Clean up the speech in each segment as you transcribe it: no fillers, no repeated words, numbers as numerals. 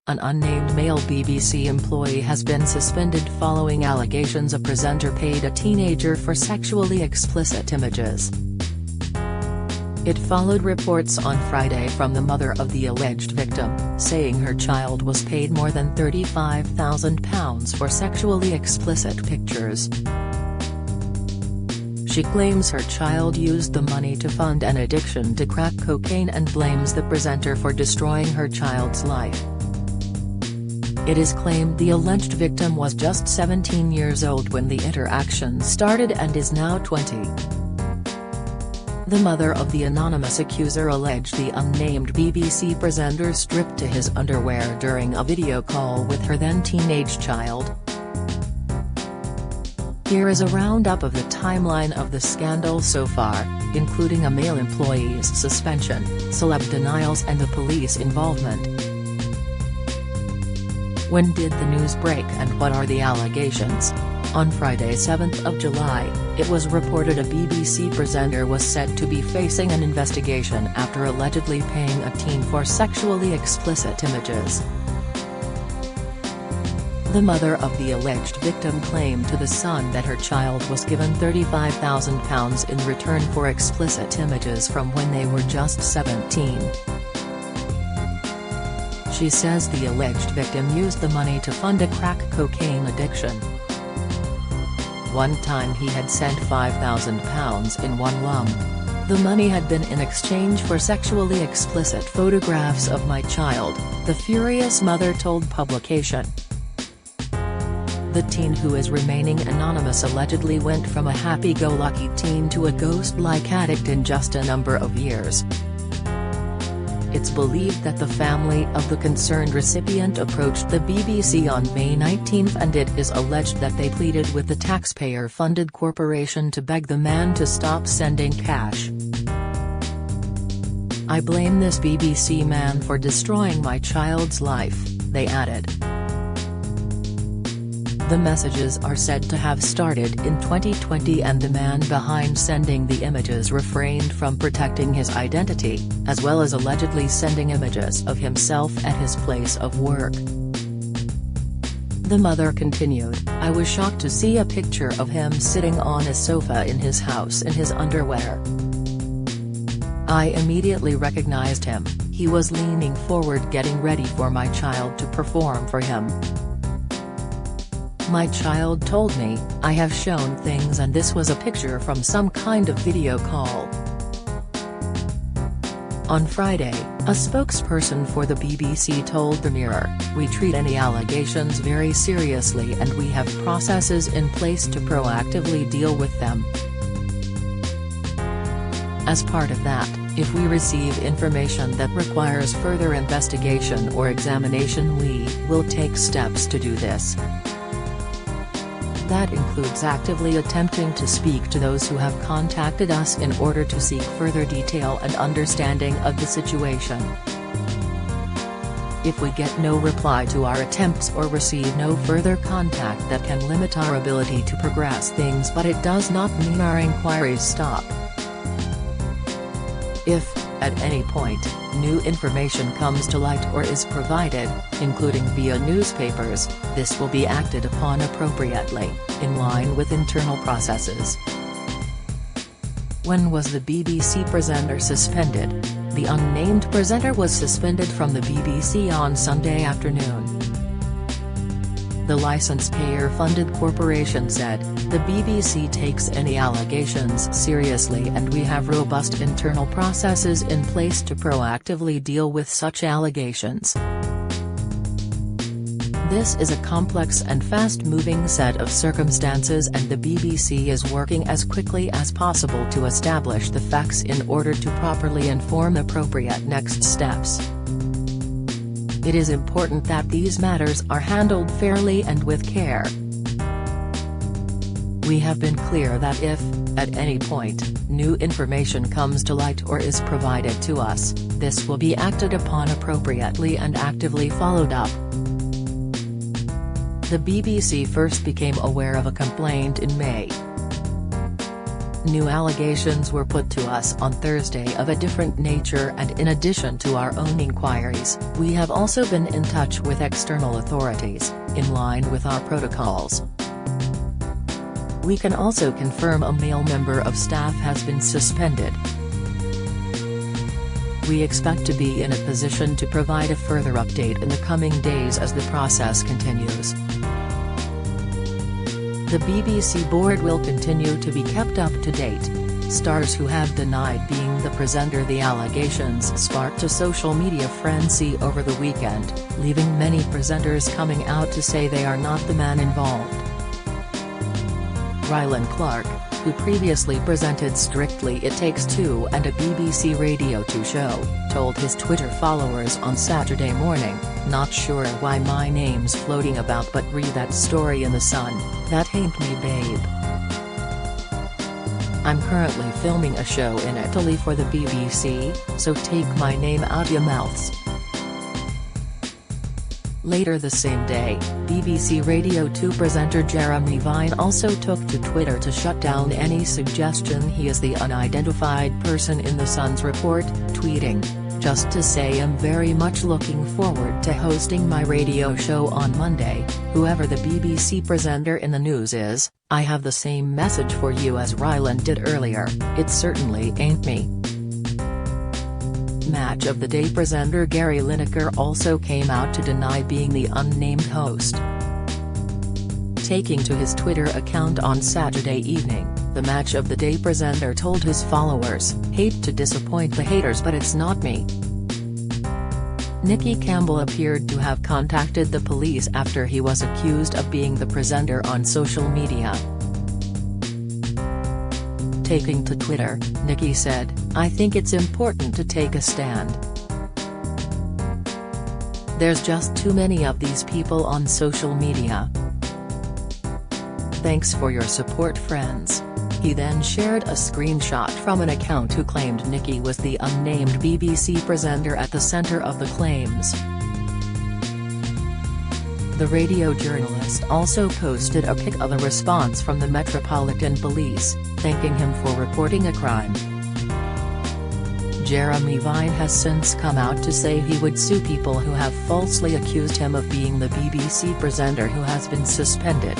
An unnamed male BBC employee has been suspended following allegations a presenter paid a teenager for sexually explicit images. It followed reports on Friday from the mother of the alleged victim, saying her child was paid more than £35,000 for sexually explicit pictures. She claims her child used the money to fund an addiction to crack cocaine and blames the presenter for destroying her child's life. It is claimed the alleged victim was just 17 years old when the interaction started and is now 20. The mother of the anonymous accuser alleged the unnamed BBC presenter stripped to his underwear during a video call with her then teenage child. Here is a roundup of the timeline of the scandal so far, including a male employee's suspension, celeb denials and the police involvement. When did the news break and what are the allegations? On Friday 7th of July, it was reported a BBC presenter was said to be facing an investigation after allegedly paying a teen for sexually explicit images. The mother of the alleged victim claimed to The Sun that her child was given £35,000 in return for explicit images from when they were just 17. She says the alleged victim used the money to fund a crack cocaine addiction. One time he had sent £5,000 in one lump. The money had been in exchange for sexually explicit photographs of my child, the furious mother told publication. The teen who is remaining anonymous allegedly went from a happy-go-lucky teen to a ghost-like addict in just a number of years. It's believed that the family of the concerned recipient approached the BBC on May 19 and it is alleged that they pleaded with the taxpayer-funded corporation to beg the man to stop sending cash. "I blame this BBC man for destroying my child's life," they added. The messages are said to have started in 2020 and the man behind sending the images refrained from protecting his identity, as well as allegedly sending images of himself at his place of work. The mother continued, "I was shocked to see a picture of him sitting on a sofa in his house in his underwear. I immediately recognized him. He was leaning forward getting ready for my child to perform for him. My child told me, I have shown things and this was a picture from some kind of video call." On Friday, a spokesperson for the BBC told the Mirror, "We treat any allegations very seriously and we have processes in place to proactively deal with them. As part of that, if we receive information that requires further investigation or examination we will take steps to do this. That includes actively attempting to speak to those who have contacted us in order to seek further detail and understanding of the situation. If we get no reply to our attempts or receive no further contact that can limit our ability to progress things, but it does not mean our inquiries stop. If, at any point, new information comes to light or is provided, including via newspapers, this will be acted upon appropriately, in line with internal processes." When was the BBC presenter suspended? The unnamed presenter was suspended from the BBC on Sunday afternoon. The licence payer-funded corporation said, "The BBC takes any allegations seriously and we have robust internal processes in place to proactively deal with such allegations. This is a complex and fast-moving set of circumstances and the BBC is working as quickly as possible to establish the facts in order to properly inform appropriate next steps. It is important that these matters are handled fairly and with care. We have been clear that if, at any point, new information comes to light or is provided to us, this will be acted upon appropriately and actively followed up." The BBC first became aware of a complaint in May. New allegations were put to us on Thursday of a different nature, and in addition to our own inquiries, we have also been in touch with external authorities, in line with our protocols. We can also confirm a male member of staff has been suspended. We expect to be in a position to provide a further update in the coming days as the process continues. The BBC board will continue to be kept up to date. Stars who have denied being the presenter. The allegations sparked a social media frenzy over the weekend, leaving many presenters coming out to say they are not the man involved. Rylan Clark, who previously presented Strictly It Takes Two and a BBC Radio 2 show, told his Twitter followers on Saturday morning, "Not sure why my name's floating about, but read that story in The Sun, that ain't me, babe. I'm currently filming a show in Italy for the BBC, so take my name out your mouths." Later the same day, BBC Radio 2 presenter Jeremy Vine also took to Twitter to shut down any suggestion he is the unidentified person in The Sun's report, tweeting, "Just to say I'm very much looking forward to hosting my radio show on Monday, whoever the BBC presenter in the news is, I have the same message for you as Rylan did earlier, it certainly ain't me." Match of the Day presenter Gary Lineker also came out to deny being the unnamed host. Taking to his Twitter account on Saturday evening, the Match of the Day presenter told his followers, "Hate to disappoint the haters, but it's not me." Nicky Campbell appeared to have contacted the police after he was accused of being the presenter on social media. Taking to Twitter, Nicky said, "I think it's important to take a stand. There's just too many of these people on social media. Thanks for your support, friends." He then shared a screenshot from an account who claimed Nicky was the unnamed BBC presenter at the centre of the claims. The radio journalist also posted a pic of a response from the Metropolitan Police, thanking him for reporting a crime. Jeremy Vine has since come out to say he would sue people who have falsely accused him of being the BBC presenter who has been suspended.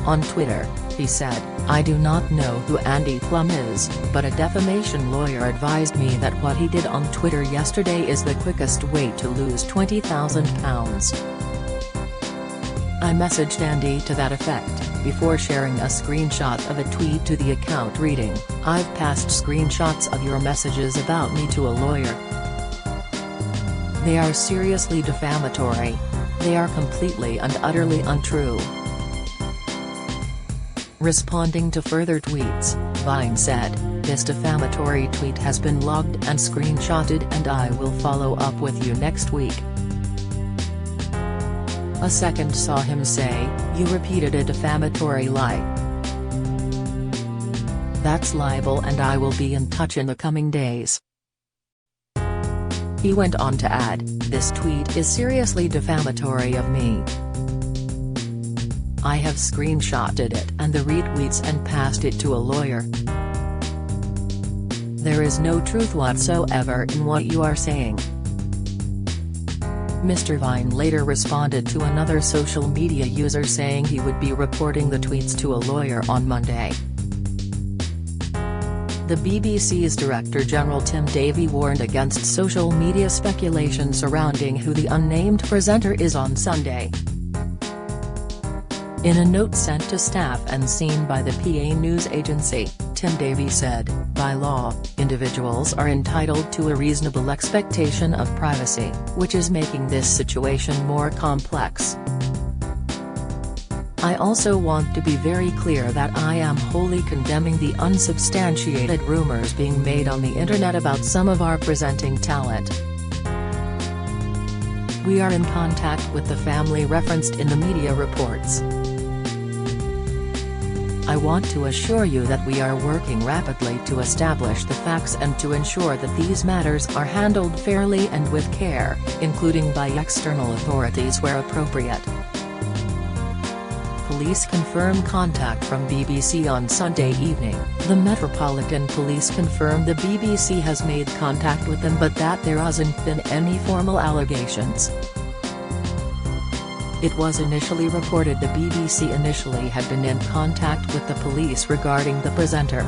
On Twitter, he said, "I do not know who Andy Plum is, but a defamation lawyer advised me that what he did on Twitter yesterday is the quickest way to lose £20,000. I messaged Andy to that effect, before sharing a screenshot of a tweet to the account reading, I've passed screenshots of your messages about me to a lawyer. They are seriously defamatory. They are completely and utterly untrue." Responding to further tweets, Vine said, "This defamatory tweet has been logged and screenshotted, and I will follow up with you next week." A second saw him say, "You repeated a defamatory lie. That's libel and I will be in touch in the coming days." He went on to add, "This tweet is seriously defamatory of me. I have screenshotted it and the retweets and passed it to a lawyer. There is no truth whatsoever in what you are saying." Mr. Vine later responded to another social media user saying he would be reporting the tweets to a lawyer on Monday. The BBC's Director General Tim Davie warned against social media speculation surrounding who the unnamed presenter is on Sunday. In a note sent to staff and seen by the PA news agency, Tim Davie said, "By law, individuals are entitled to a reasonable expectation of privacy, which is making this situation more complex. I also want to be very clear that I am wholly condemning the unsubstantiated rumors being made on the internet about some of our presenting talent. We are in contact with the family referenced in the media reports. I want to assure you that we are working rapidly to establish the facts and to ensure that these matters are handled fairly and with care, including by external authorities where appropriate." Police confirmed contact from BBC on Sunday evening. The Metropolitan Police confirmed the BBC has made contact with them but that there hasn't been any formal allegations. It was initially reported the BBC initially had been in contact with the police regarding the presenter.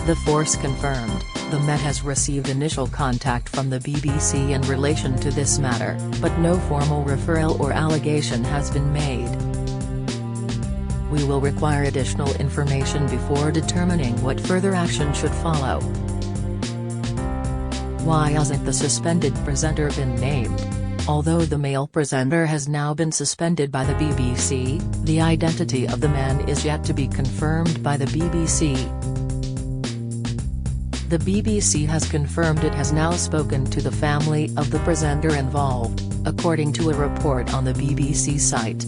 The Force confirmed, the Met has received initial contact from the BBC in relation to this matter, but no formal referral or allegation has been made. We will require additional information before determining what further action should follow. Why hasn't the suspended presenter been named? Although the male presenter has now been suspended by the BBC, the identity of the man is yet to be confirmed by the BBC. The BBC has confirmed it has now spoken to the family of the presenter involved, according to a report on the BBC site.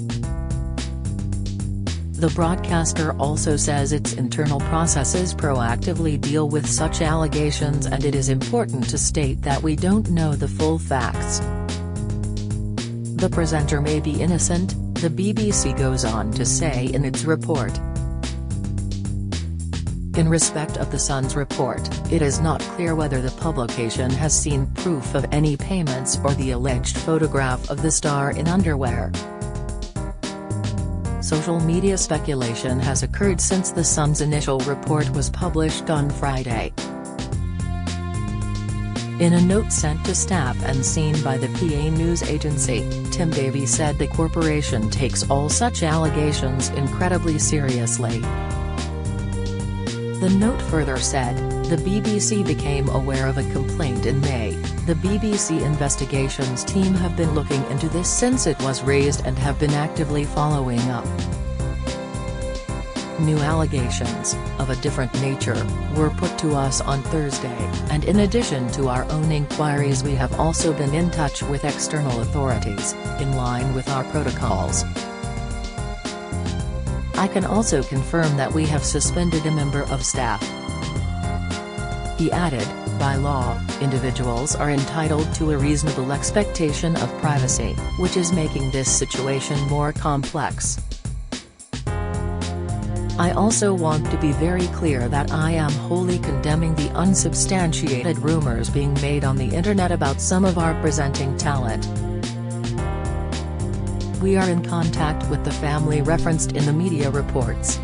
The broadcaster also says its internal processes proactively deal with such allegations and it is important to state that we don't know the full facts. The presenter may be innocent, the BBC goes on to say in its report. In respect of the Sun's report, it is not clear whether the publication has seen proof of any payments or the alleged photograph of the star in underwear. Social media speculation has occurred since the Sun's initial report was published on Friday. In a note sent to staff and seen by the PA news agency, Tim Davie said the corporation takes all such allegations incredibly seriously. The note further said, the BBC became aware of a complaint in May. The BBC investigations team have been looking into this since it was raised and have been actively following up. New allegations, of a different nature, were put to us on Thursday, and in addition to our own inquiries we have also been in touch with external authorities, in line with our protocols. I can also confirm that we have suspended a member of staff. He added, by law, individuals are entitled to a reasonable expectation of privacy, which is making this situation more complex. I also want to be very clear that I am wholly condemning the unsubstantiated rumors being made on the internet about some of our presenting talent. We are in contact with the family referenced in the media reports.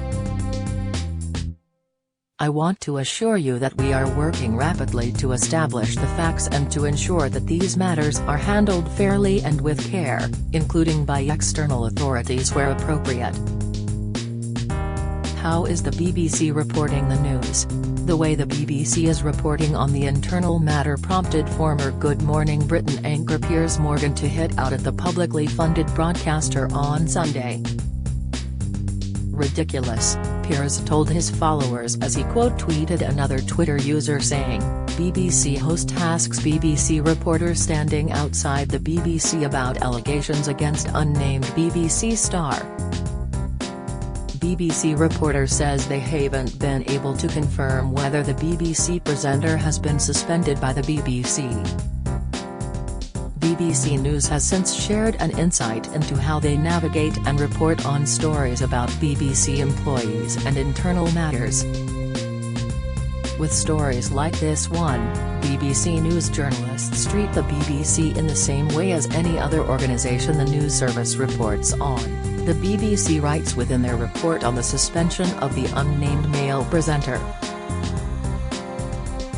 I want to assure you that we are working rapidly to establish the facts and to ensure that these matters are handled fairly and with care, including by external authorities where appropriate. How is the BBC reporting the news? The way the BBC is reporting on the internal matter prompted former Good Morning Britain anchor Piers Morgan to hit out at the publicly funded broadcaster on Sunday. Ridiculous, Piers told his followers as he quote-tweeted another Twitter user saying, BBC host asks BBC reporter standing outside the BBC about allegations against unnamed BBC star. BBC reporter says they haven't been able to confirm whether the BBC presenter has been suspended by the BBC. BBC News has since shared an insight into how they navigate and report on stories about BBC employees and internal matters. With stories like this one, BBC News journalists treat the BBC in the same way as any other organisation the news service reports on. The BBC writes within their report on the suspension of the unnamed male presenter.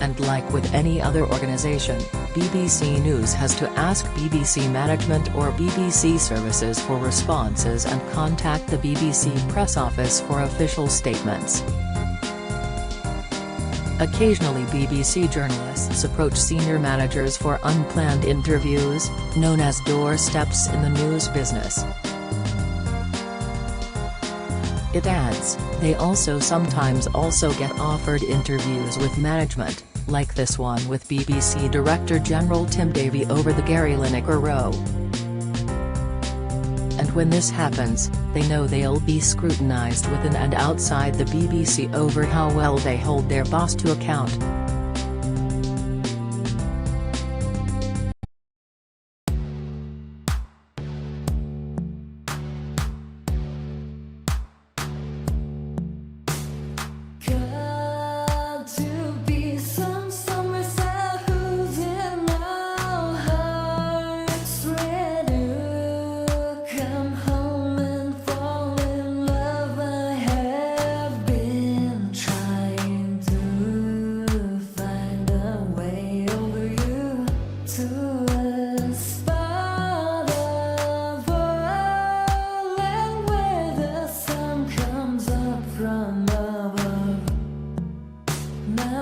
And like with any other organisation, BBC News has to ask BBC management or BBC services for responses and contact the BBC press office for official statements. Occasionally BBC journalists approach senior managers for unplanned interviews, known as doorsteps in the news business. It adds, they also sometimes get offered interviews with management, like this one with BBC Director General Tim Davie over the Gary Lineker row. And when this happens, they know they'll be scrutinised within and outside the BBC over how well they hold their boss to account.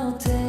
I'll take